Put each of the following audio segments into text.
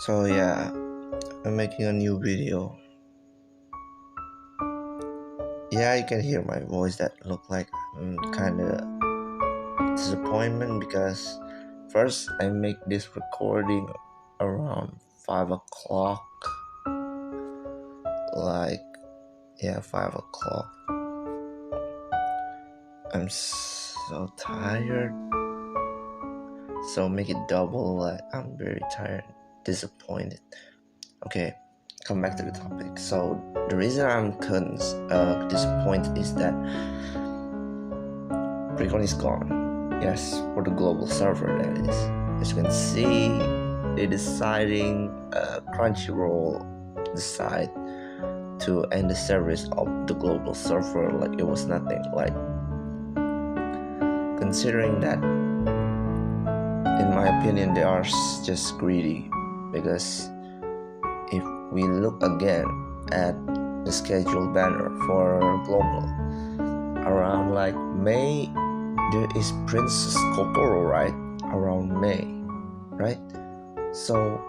So yeah, I'm making a new video. Yeah, you can hear my voice that look like I'm kinda disappointment because first I make this recording around 5 o'clock. Like 5 o'clock. I'm so tired. So make it double, like I'm very tired, disappointed. Okay, come back to the topic. So the reason I'm disappointed is that Precon is gone. Yes, for the global server, that is. As you can see, they deciding Crunchyroll decide to end the service of the global server like it was nothing. Like considering that, in my opinion, they are just greedy because if we look again at the scheduled banner for global, around like May there is Princess Kokoro, right? Around May, right? So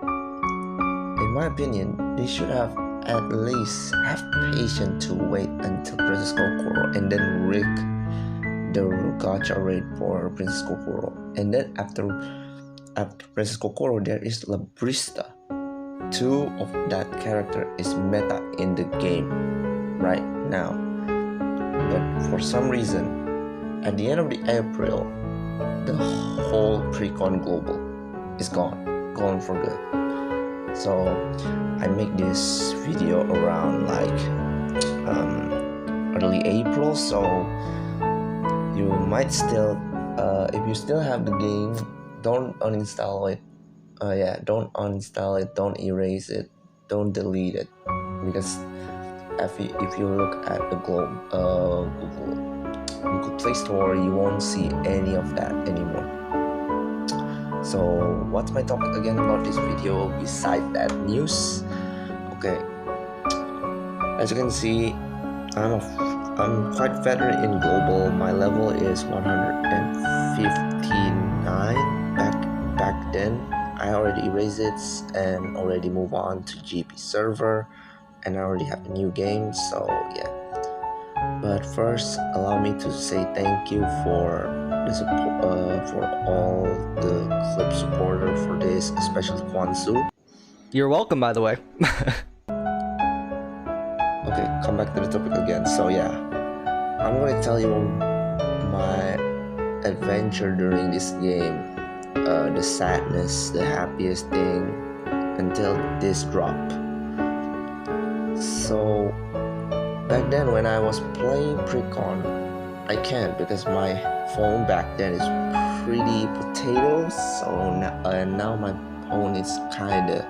in my opinion, they should have at least have patience to wait until Princess Kokoro and then rig the gacha rate for Princess Kokoro, and then after Princess Kokoro there is Labrista. Two of that character is meta in the game right now, but for some reason at the end of the April the whole Precon global is gone for good. So I make this video around like early April, so you might still if you still have the game, don't uninstall it. Don't uninstall it, don't erase it, don't delete it, because if you look at the Google Play Store, you won't see any of that anymore. So what's my topic again about this video besides that news? Okay, as you can see, I'm quite veteran in global. My level is 159 back then. I already erased it and already move on to GP server, and I already have a new game. So yeah, but first allow me to say thank you for the support, for all the clip supporter for this, especially Kwanzu. You're welcome, by the way. Okay, come back to the topic again. So yeah, I'm gonna tell you my adventure during this game, the sadness, the happiest thing until this drop. So back then when I was playing Precon, I can't because my phone back then is pretty potato. So now my phone is kinda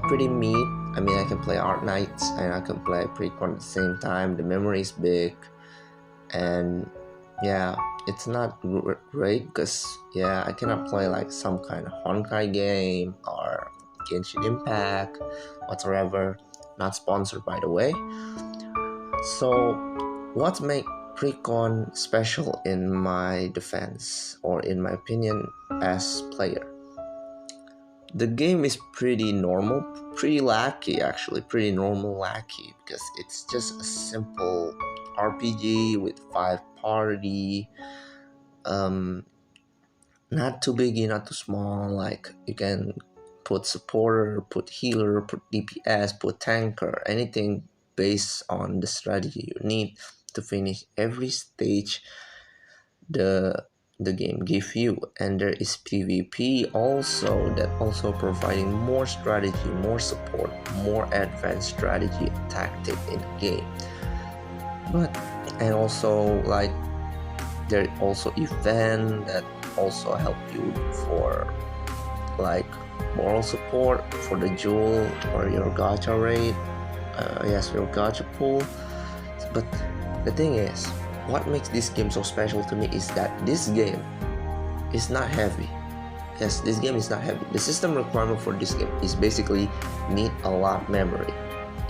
pretty meat. I mean, I can play Art Knights and I can play Precon at the same time. The memory is big, and it's not great because I cannot play like some kind of Honkai game or Genshin Impact whatsoever. Not sponsored, by the way. So what makes Precon special in my defense, or in my opinion as player? The game is pretty normal, pretty lackey actually, pretty normal lackey, because it's just a simple RPG with 5 party, not too big, not too small. Like you can put supporter, put healer, put DPS, put tanker, anything based on the strategy you need to finish every stage the game give you. And there is PvP also, that also providing more strategy, more support, more advanced strategy and tactic in the game. And also like there also event that also help you for like moral support for the jewel or your gacha rate, your gacha pool. But the thing is, what makes this game so special to me is that this game is not heavy. Yes, this game is not heavy. The system requirement for this game is basically need a lot memory.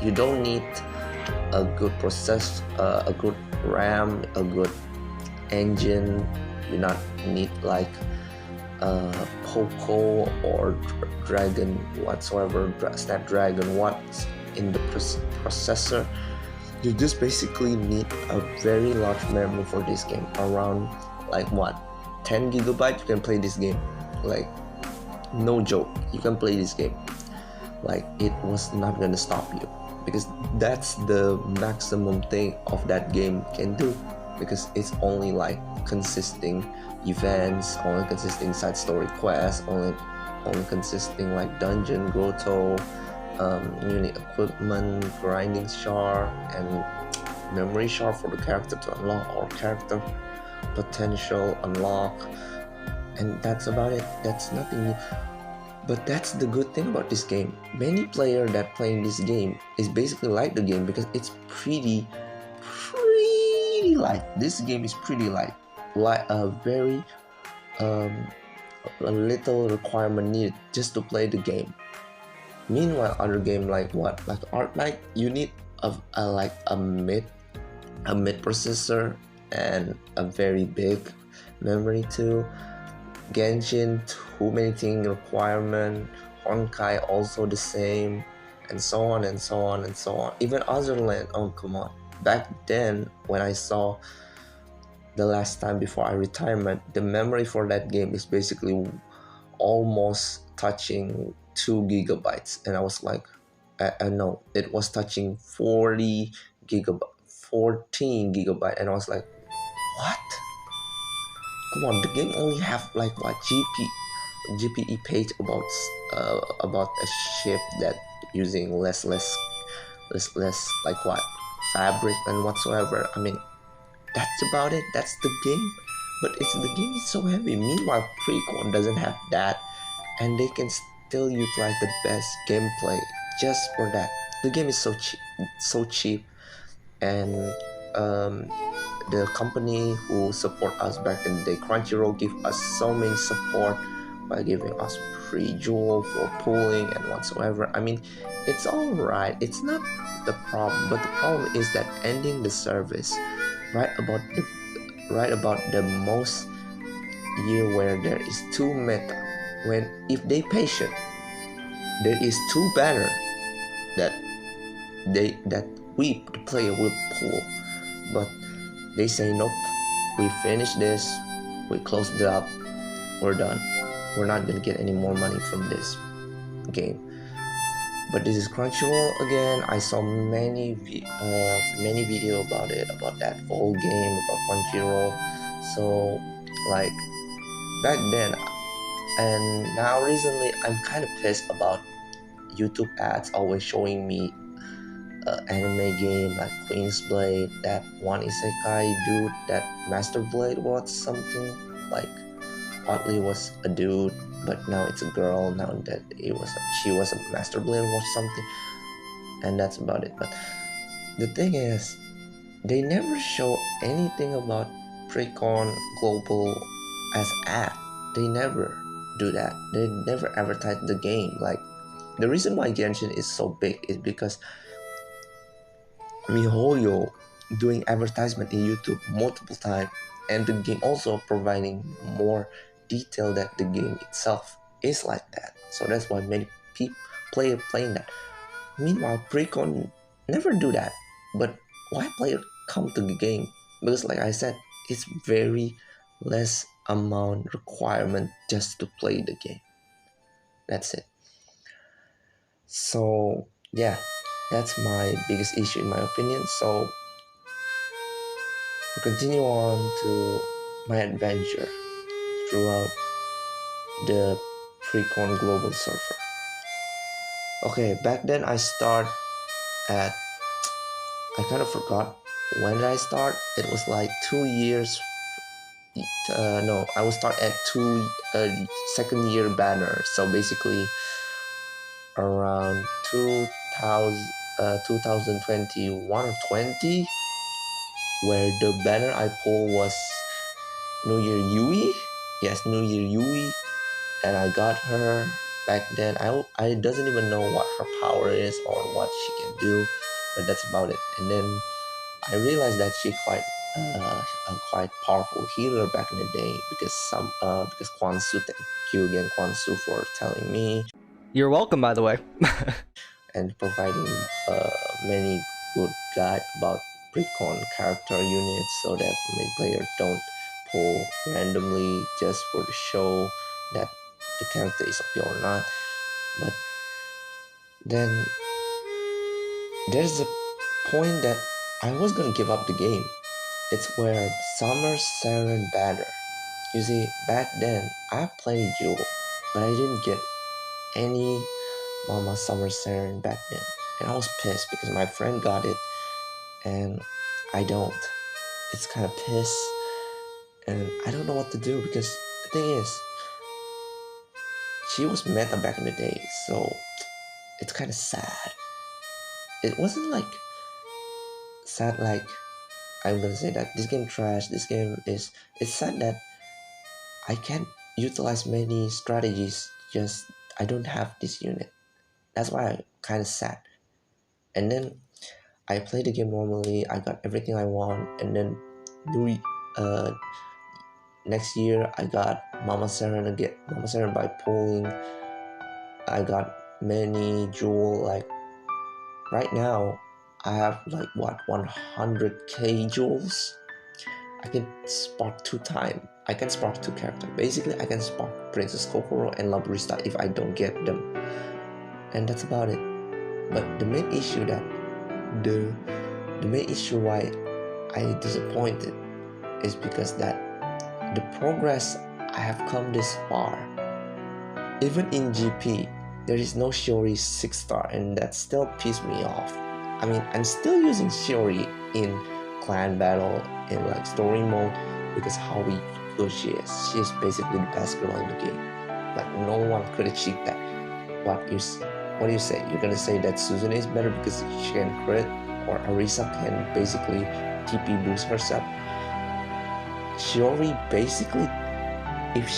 You don't need a good process, a good RAM, a good engine. You not need like Poco or Dragon whatsoever, Snapdragon what's in the processor. You just basically need a very large memory for this game, around like 10 gigabyte. You can play this game, like no joke, you can play this game. Like it was not gonna stop you, because that's the maximum thing of that game can do, because it's only like consisting events, only consisting side story quests, only consisting like dungeon, grotto, unit equipment, grinding shard, and memory shard for the character to unlock, or character potential unlock, and that's about it. That's nothing new. But that's the good thing about this game. Many players that playing this game is basically like the game because it's pretty light. This game is pretty light, like a very a little requirement needed just to play the game. Meanwhile, other game like Arknight, you need a mid processor and a very big memory too. Genshin, too many things requirement. Honkai also the same, and so on and so on and so on. Even Otherland, oh come on. Back then, when I saw the last time before I retirement, the memory for that game is basically almost touching 2 gigabytes, and I was like, I know it was touching 14 gigabyte, and I was like, what? Come on, the game only have like GPE page about a ship that using less like fabric and whatsoever. I mean, that's about it. That's the game. But the game is so heavy. Meanwhile, Precon doesn't have that, and they can still utilize the best gameplay just for that. The game is so cheap, and the company who support us back in the day, Crunchyroll, give us so many support by giving us free jewel for pooling and whatsoever. I mean, it's all right. It's not the problem, but the problem is that ending the service right about the most year where there is 2 meta. When if they patient, there is 2 banner that we the player will pull, but they say nope. We finished this. We closed it up. We're done. We're not gonna get any more money from this game. But this is Crunchyroll again. I saw many video about it, about that whole game, about Crunchyroll. So like back then, and now recently, I'm kind of pissed about YouTube ads always showing me anime game like Queen's Blade, that one isekai dude, that Master Blade was something like partly was a dude, but now it's a girl. Now that she was a Master Blade or something, and that's about it. But the thing is, they never show anything about Precon Global as ad. They never do that. They never advertise the game. Like the reason why Genshin is so big is because MiHoYo doing advertisement in YouTube multiple times, and the game also providing more detail that the game itself is like that. So that's why many people playing that. Meanwhile, Precon never do that. But why player come to the game? Because like I said, it's very less amount requirement just to play the game. That's it. So yeah, that's my biggest issue in my opinion. So we continue on to my adventure throughout the Precon Global Surfer. Okay, back then I kind of forgot when did I start. It was like 2 years. No, I will start at second year banner. So basically around 2021 or 20, where the banner I pulled was New Year Yui. Yes, New Year Yui, and I got her back then. I doesn't even know what her power is or what she can do, but that's about it. And then I realized that she quite a quite powerful healer back in the day, because Kwansu, thank you again Kwansu for telling me You're welcome, by the way. and providing many good guide about precon character units so that my player don't pull randomly just for the show that the character is OP or not. But then there's a point that I was gonna give up the game. It's where Summer Siren Banner. You see, back then I played Jewel, but I didn't get any Mama Summer Siren back then. And I was pissed because my friend got it and I don't. It's kind of piss and I don't know what to do because the thing is, she was meta back in the day, so it's kind of sad. It wasn't like sad like I'm gonna say that this game trash, this game is, it's sad that I can't utilize many strategies, just I don't have this unit. That's why I'm kind of sad. And then I played the game normally, I got everything I want, and then next year I got Mama Seren again, Mama Seren by pulling. I got many jewel, like right now I have like what 100k jewels. I can spark 2 times. I can spark 2 characters. Basically, I can spark Princess Kokoro and Labrista if I don't get them. And that's about it. But the main issue why I disappointed is because that the progress I have come this far. Even in GP, there is no Shiori 6-star, and that still pissed me off. I mean, I'm still using Shiori in clan battle in like story mode because how good she is. She is basically the best girl in the game. Like no one could achieve that. What do you say? You're gonna say that Suzune is better because she can crit, or Arisa can basically TP boost herself? Shiori basically, if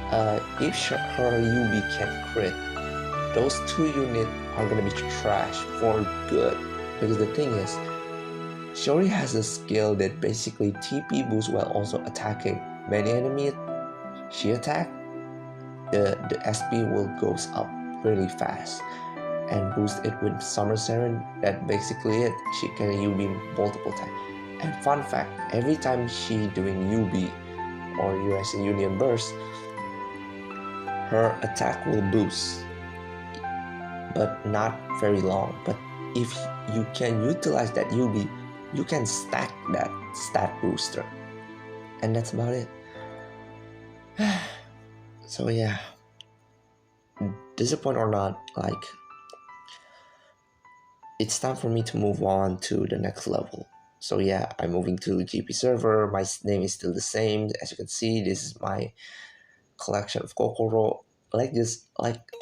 her Yubi can crit, those 2 units are gonna be trash for good. Because the thing is, Shiori has a skill that basically TP boosts while also attacking many enemies. She attack, the SP will goes up really fast, and boost it with Summer Siren. That basically it. She can UB multiple times. And fun fact, every time she doing UB or US Union Burst, her attack will boost, but not very long. But if you can utilize that UB, you can stack that stat booster, and that's about it. So yeah, disappointed or not, like it's time for me to move on to the next level. So yeah, I'm moving to GP server. My name is still the same. As you can see, this is my collection of Kokoro. Like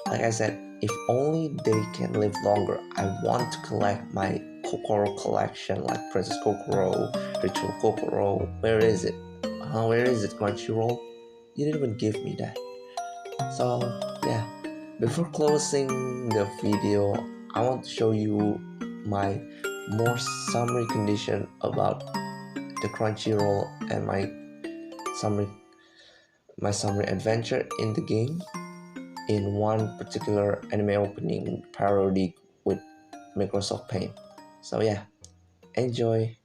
I said, if only they can live longer, I want to collect my Kokoro collection, like Princess Kokoro, Ritual Kokoro. Where is it? Where is it, Crunchyroll? You didn't even give me that. So yeah, before closing the video, I want to show you my more summary condition about the Crunchyroll and my summary adventure in the game in one particular anime opening parody with Microsoft Paint. So yeah, enjoy.